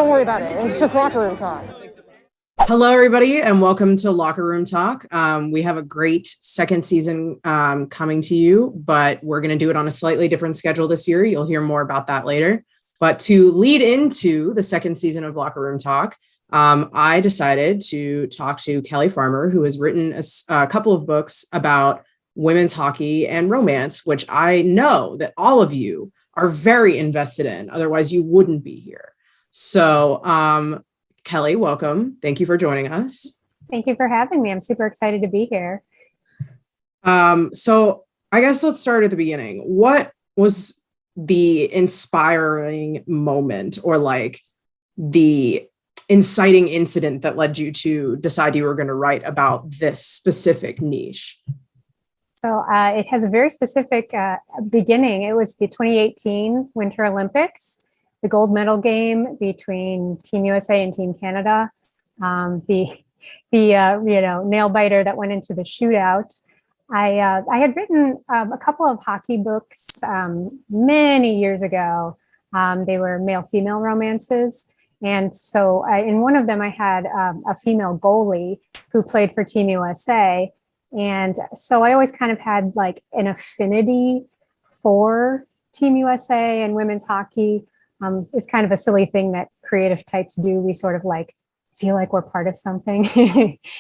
Don't worry about it. It's just locker room talk. Hello, everybody, and welcome to Locker Room Talk. We have a great second season coming to you, but we're going to do it on a slightly different schedule this year. You'll hear more about that later. But to lead into the second season of Locker Room Talk, I decided to talk to Kelly Farmer, who has written a couple of books about women's hockey and romance, which I know that all of you are very invested in. Otherwise, you wouldn't be here. So, Kelly, welcome. Thank you for joining us. Thank you for having me. I'm super excited to be here. So I guess let's start at the beginning. What was the inspiring moment or like the inciting incident that led you to decide you were going to write about this specific niche? So it has a very specific beginning. It was the 2018 Winter Olympics, the gold medal game between Team USA and Team Canada, the nail biter that went into the shootout. I had written a couple of hockey books many years ago. They were male-female romances. And so in one of them, I had a female goalie who played for Team USA. And so I always kind of had like an affinity for Team USA and women's hockey. It's kind of a silly thing that creative types do. We sort of like feel like we're part of something,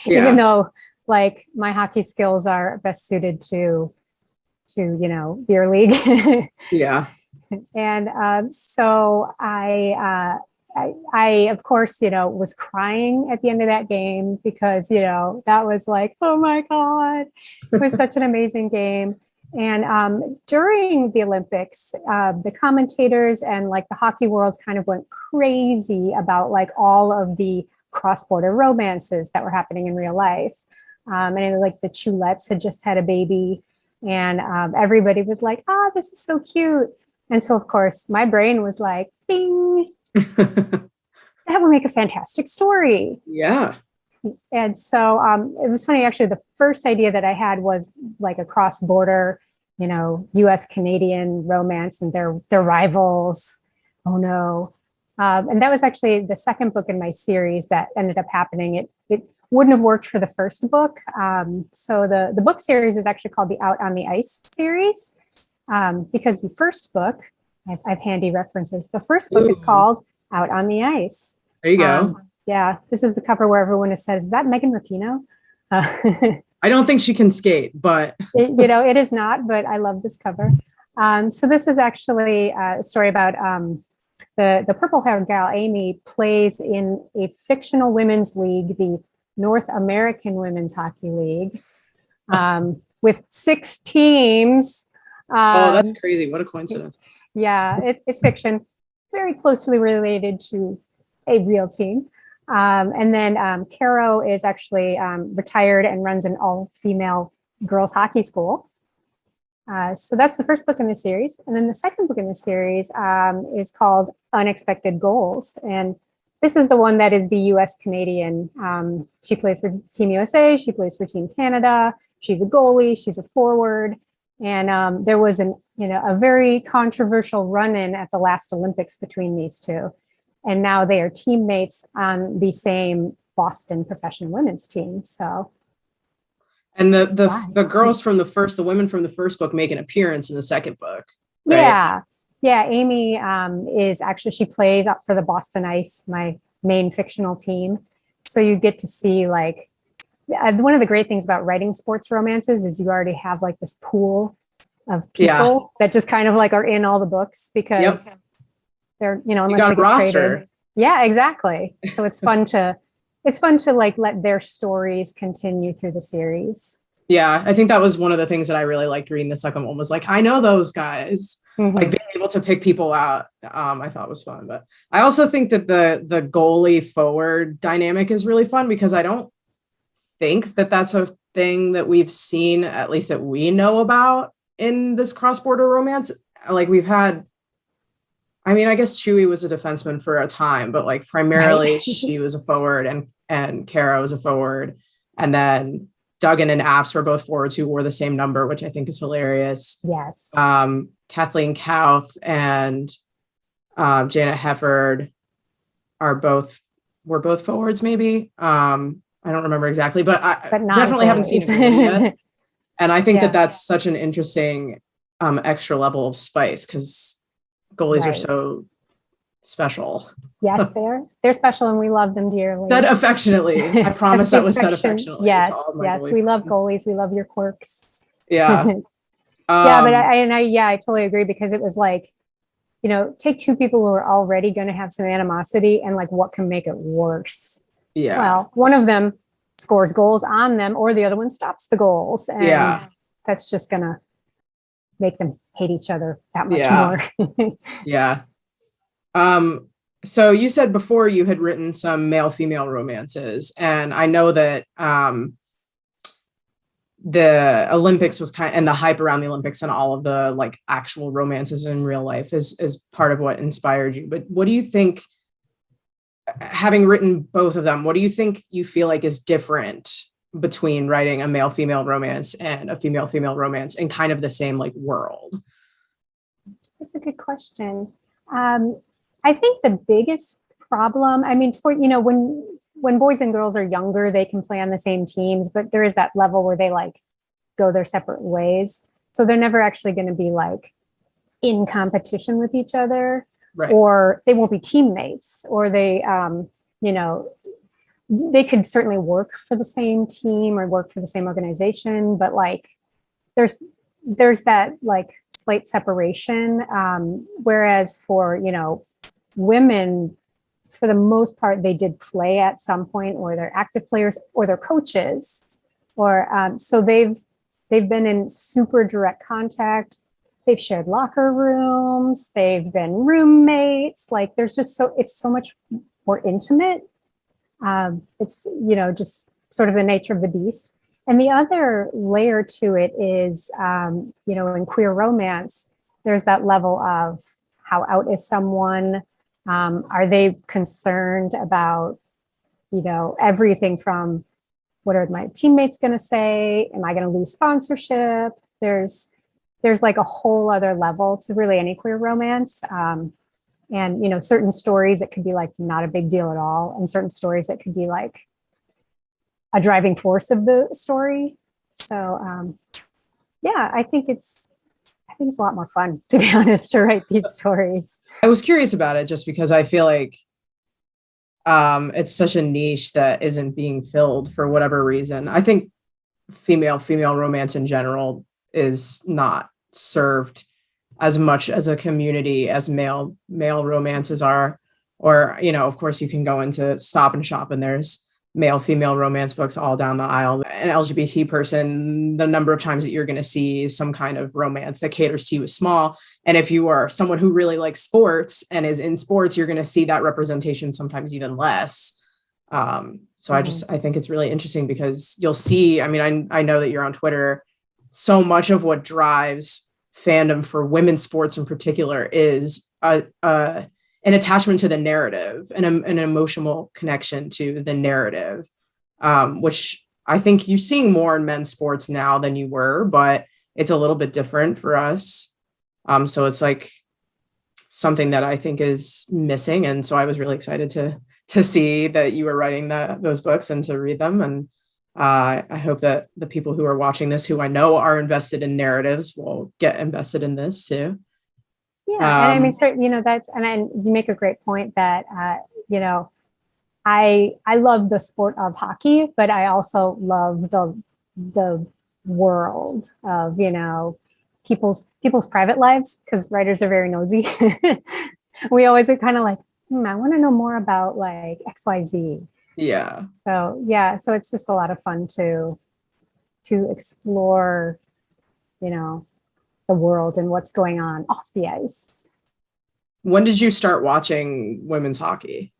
even though like my hockey skills are best suited to beer league. Yeah. And so I of course, was crying at the end of that game because, that was like, oh my God, it was such an amazing game. And during the Olympics, the commentators and like the hockey world kind of went crazy about like all of the cross-border romances that were happening in real life. And like the Chulettes had just had a baby and everybody was like, this is so cute. And so, of course, my brain was like, bing, that would make a fantastic story. Yeah. And so it was funny, actually, the first idea that I had was like a cross-border, US Canadian romance and their rivals. Oh no. And that was actually the second book in my series that ended up happening. It wouldn't have worked for the first book. So the book series is actually called the Out on the Ice series because the first book, I have handy references. The first book is called Out on the Ice. There you go. Yeah, this is the cover where everyone says, is that Megan Rapinoe? I don't think she can skate, but it is not, but I love this cover. So this is actually a story about the purple-haired gal, Amy, plays in a fictional women's league, the North American Women's Hockey League, with 6 teams. That's crazy. What a coincidence. Yeah, it's fiction, very closely related to a real team. And then Caro is actually retired and runs an all-female girls hockey school. So that's the first book in the series. And then the second book in the series is called Unexpected Goals. And this is the one that is the US Canadian. She plays for Team USA. She plays for Team Canada. She's a goalie. She's a forward. And there was a very controversial run-in at the last Olympics between these two. And now they are teammates on the same Boston professional women's team. So, and the girls from the women from the first book make an appearance in the second book. Right? Yeah. Amy is actually, she plays up for the Boston Ice, my main fictional team. So you get to see like, one of the great things about writing sports romances is you already have like this pool of people that just kind of like are in all the books because they're, unless you got they a get roster. traded. Yeah, exactly. So it's fun to like let their stories continue through the series. Yeah, I think that was one of the things that I really liked reading the second one was like, I know those guys. Mm-hmm. Like being able to pick people out, I thought was fun. But I also think that the goalie forward dynamic is really fun because I don't think that that's a thing that we've seen, at least that we know about in this cross-border romance. Like we've had, I mean, I guess Chewie was a defenseman for a time, but like primarily she was a forward and Kara was a forward. And then Duggan and Apps were both forwards who wore the same number, which I think is hilarious. Yes. Kathleen Kauth and Janet Hefford were both forwards, maybe. I don't remember exactly, but I not definitely haven't seen a goalie yet. And I think Yeah. that that's such an interesting extra level of spice, because goalies are Right. so special. Yes, they're special, and we love them dearly. Said affectionately. I promise that was said affectionately. Yes, to all of my yes, goalie we love friends. goalies. We love your quirks. Yeah. Yeah, but I totally agree, because it was like, take two people who are already going to have some animosity, and like, what can make it worse? Yeah. Well, one of them scores goals on them, or the other one stops the goals, and that's just gonna make them hate each other that much more. Yeah. So you said before you had written some male-female romances, and I know that the Olympics was and the hype around the Olympics and all of the like actual romances in real life is part of what inspired you. But what do you think, having written both of them, what do you think you feel like is different between writing a male-female romance and a female-female romance in kind of the same like world? That's a good question. I think the biggest problem, I mean, for, when boys and girls are younger, they can play on the same teams, but there is that level where they like go their separate ways. So they're never actually going to be like in competition with each other, right. Or they won't be teammates, or they, they could certainly work for the same team or work for the same organization, but like there's that like slight separation. Whereas for, women, for the most part, they did play at some point, or they're active players, or they're coaches, or so they've been in super direct contact. They've shared locker rooms. They've been roommates. Like there's just it's so much more intimate. It's just sort of the nature of the beast. And the other layer to it is, in queer romance, there's that level of how out is someone. Are they concerned about, everything from what are my teammates going to say? Am I going to lose sponsorship? There's like a whole other level to really any queer romance. And, certain stories, it could be like not a big deal at all. And certain stories, it could be like a driving force of the story. So, I think it's a lot more fun, to be honest, to write these stories. I was curious about it just because I feel like it's such a niche that isn't being filled for whatever reason. I think female romance in general is not served as much as a community as male romances are. Or, of course, you can go into Stop and Shop and there's male-female romance books all down the aisle. An LGBT person, the number of times that you're going to see some kind of romance that caters to you is small. And if you are someone who really likes sports and is in sports, you're going to see that representation sometimes even less. So I think it's really interesting because you'll see, I mean, I know that you're on Twitter. So much of what drives fandom for women's sports in particular is an attachment to the narrative and an emotional connection to the narrative, which I think you're seeing more in men's sports now than you were, but it's a little bit different for us. So it's like something that I think is missing. And so I was really excited to see that you were writing those books and to read them. And I hope that the people who are watching this, who I know are invested in narratives, will get invested in this too. Yeah, and I mean, certainly, you make a great point that, I love the sport of hockey, but I also love the world of, people's private lives, because writers are very nosy. We always are kind of like, I want to know more about like XYZ. Yeah. So it's just a lot of fun to explore, the world and what's going on off the ice. When did you start watching women's hockey?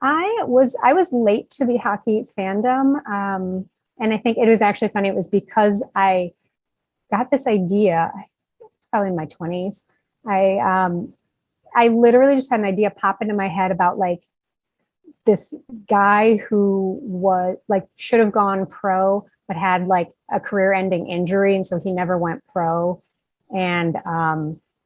I was late to the hockey fandom. And I think it was actually funny. It was because I got this idea, probably in my 20s. I literally just had an idea pop into my head about like this guy who was like, should have gone pro, but had like a career-ending injury, and so he never went pro. And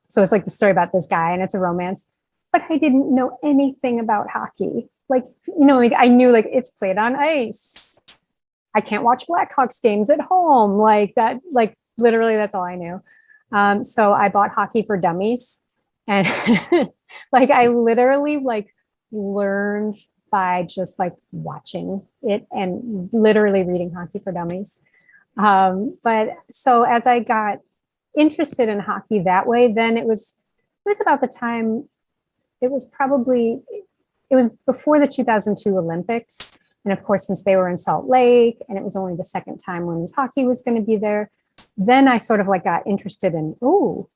so it's like the story about this guy, and it's a romance. but I didn't know anything about hockey. Like, like I knew like it's played on ice. I can't watch Blackhawks games at home. Like that, like literally that's all I knew. So I bought Hockey for Dummies, and like I literally like learned by just like watching it and literally reading Hockey for Dummies. But so as I got interested in hockey that way, then it was about the time, it was before the 2002 Olympics. And of course, since they were in Salt Lake and it was only the second time women's hockey was going to be there, then I sort of like got interested in, the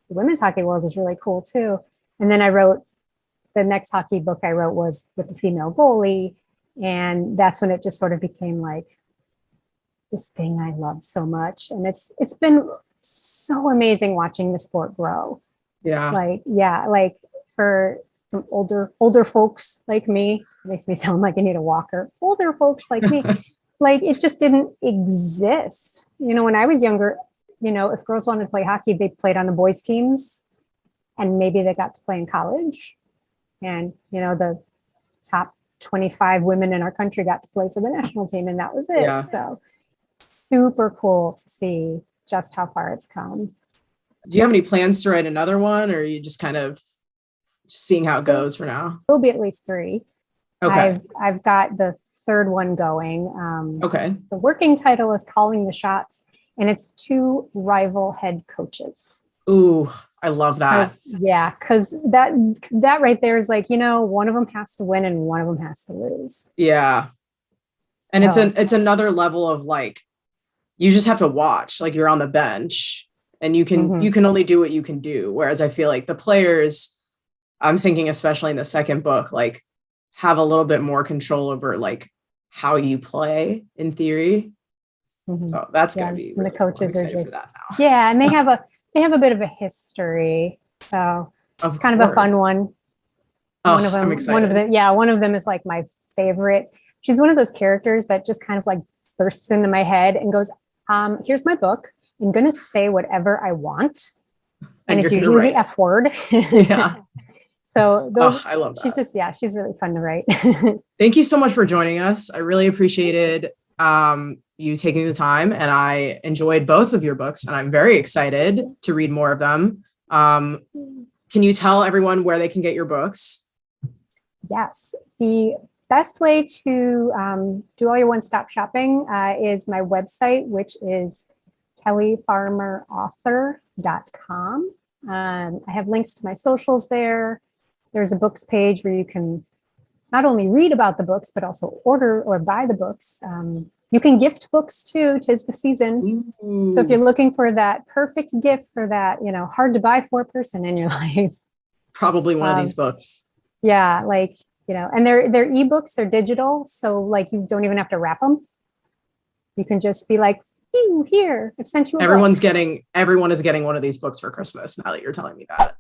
women's hockey world is really cool too. And then the next hockey book I wrote was with the female goalie. And that's when it just sort of became like this thing I loved so much. And it's been so amazing watching the sport grow. Yeah. Like for some older folks like me, it makes me sound like I need a walker. Older folks like me, like it just didn't exist. When I was younger, if girls wanted to play hockey, they played on the boys' teams, and maybe they got to play in college. And, the top 25 women in our country got to play for the national team, and that was it. Yeah. So super cool to see just how far it's come. Do you have any plans to write another one, or are you just kind of seeing how it goes for now? There'll be at least 3. Okay. I've got the 3rd one going. Okay. The working title is Calling the Shots, and it's 2 rival head coaches. Ooh, I love that. Because that right there is like, one of them has to win and one of them has to lose. Yeah. And it's another level of like, you just have to watch, like you're on the bench and you can only do what you can do. Whereas I feel like the players, I'm thinking, especially in the second book, like have a little bit more control over like how you play in theory. So that's going to be really the coaches cool. are just for that now. Yeah. And they have a bit of a history. So it's kind of a fun one. One of them, I'm excited. One of them is like my favorite. She's one of those characters that just kind of like bursts into my head and goes, here's my book. I'm going to say whatever I want. And it's usually the F word. Yeah. So I love that. She's really fun to write. Thank you so much for joining us. I really appreciated you taking the time, and I enjoyed both of your books, and I'm very excited to read more of them. Can you tell everyone where they can get your books? Yes. The best way to do all your one-stop shopping is my website, which is kellyfarmerauthor.com. I have links to my socials there. There's a books page where you can not only read about the books, but also order or buy the books. You can gift books too, 'tis the season. Ooh. So if you're looking for that perfect gift for that, hard to buy for person in your life. Probably one of these books. Yeah, like, and they're ebooks, they're digital. So like you don't even have to wrap them. You can just be like, here, I've sent you a book. Everyone is getting one of these books for Christmas now that you're telling me that.